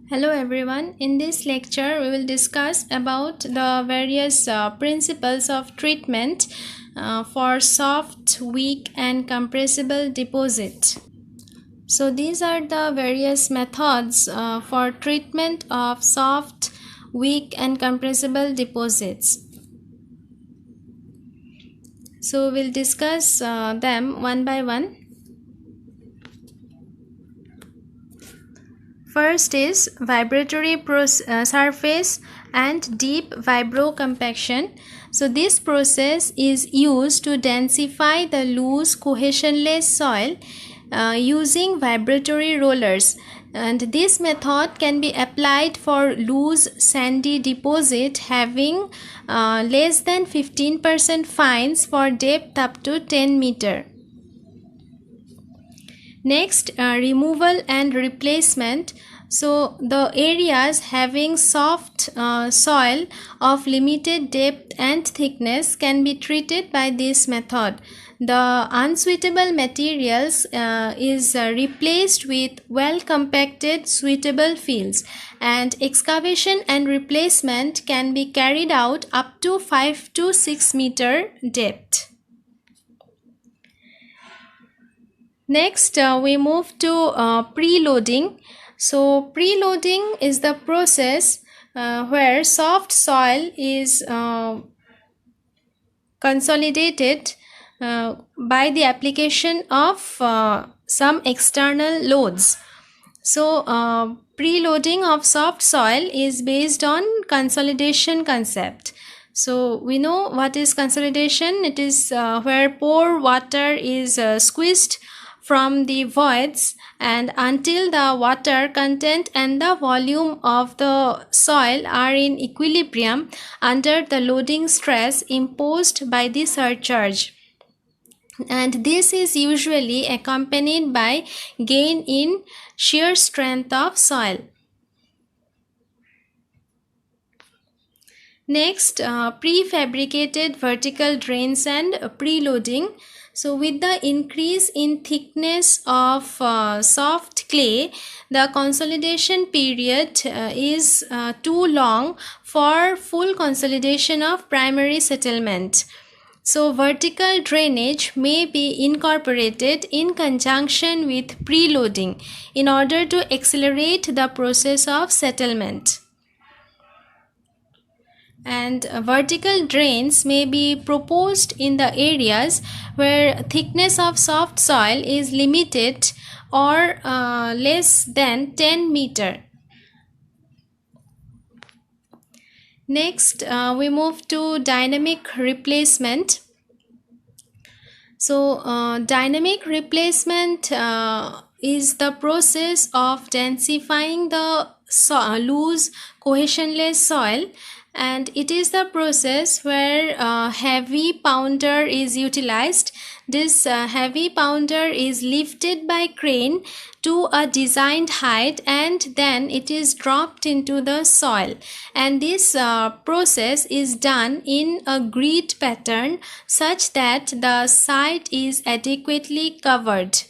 Hello everyone. In this lecture we will discuss about the various principles of treatment for soft, weak and compressible deposit. So these are the various methods for treatment of soft, weak and compressible deposits. So we'll discuss them one by one. First is vibratory surface and deep vibro compaction. So this process is used to densify the loose cohesionless soil using vibratory rollers, and this method can be applied for loose sandy deposit having less than 15% fines for depth up to 10 meter. Next, removal and replacement. So the areas having soft soil of limited depth and thickness can be treated by this method. The unsuitable materials is replaced with well compacted suitable fields, and excavation and replacement can be carried out up to 5 to 6 meter depth. Next, we move to preloading. So preloading is the process where soft soil is consolidated by the application of some external loads. So preloading of soft soil is based on consolidation concept. So we know what is consolidation. It is where pore water is squeezed from the voids and until the water content and the volume of the soil are in equilibrium under the loading stress imposed by the surcharge. And this is usually accompanied by gain in shear strength of soil. Next, prefabricated vertical drains and preloading. So with the increase in thickness of soft clay, the consolidation period is too long for full consolidation of primary settlement. So vertical drainage may be incorporated in conjunction with preloading in order to accelerate the process of settlement. And vertical drains may be proposed in the areas where thickness of soft soil is limited or less than 10 meter. Next, we move to dynamic replacement. So dynamic replacement is the process of densifying the loose cohesionless soil, and it is the process where heavy pounder is utilized. This heavy pounder is lifted by crane to a designed height and then it is dropped into the soil, and this process is done in a grid pattern such that the site is adequately covered.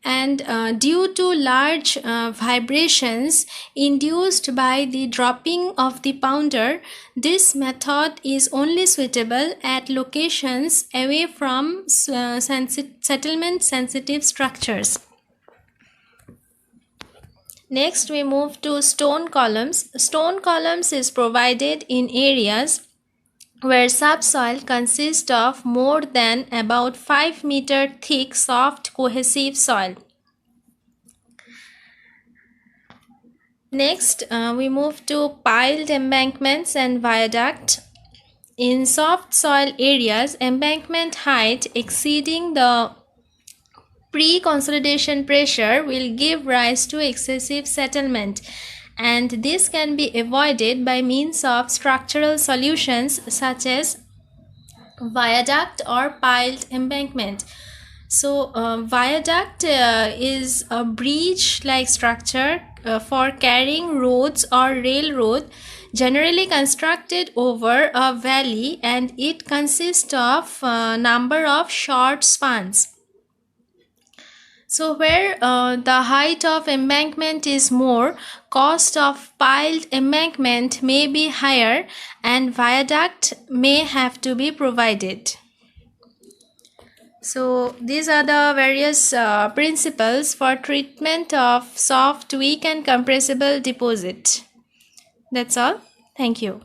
And due to large vibrations induced by the dropping of the pounder, this method is only suitable at locations away from settlement sensitive structures. Next, we move to stone columns. Stone columns is provided in areas where subsoil consists of more than about 5 meter thick soft cohesive soil. Next, we move to piled embankments and viaduct. In soft soil areas, embankment height exceeding the pre-consolidation pressure will give rise to excessive settlement, and this can be avoided by means of structural solutions such as viaduct or piled embankment. So viaduct is a bridge like structure for carrying roads or railroad, generally constructed over a valley, and it consists of a number of short spans. So where the height of embankment is more, cost of piled embankment may be higher and viaduct may have to be provided. So these are the various principles for treatment of soft, weak and compressible deposit. That's all. Thank you.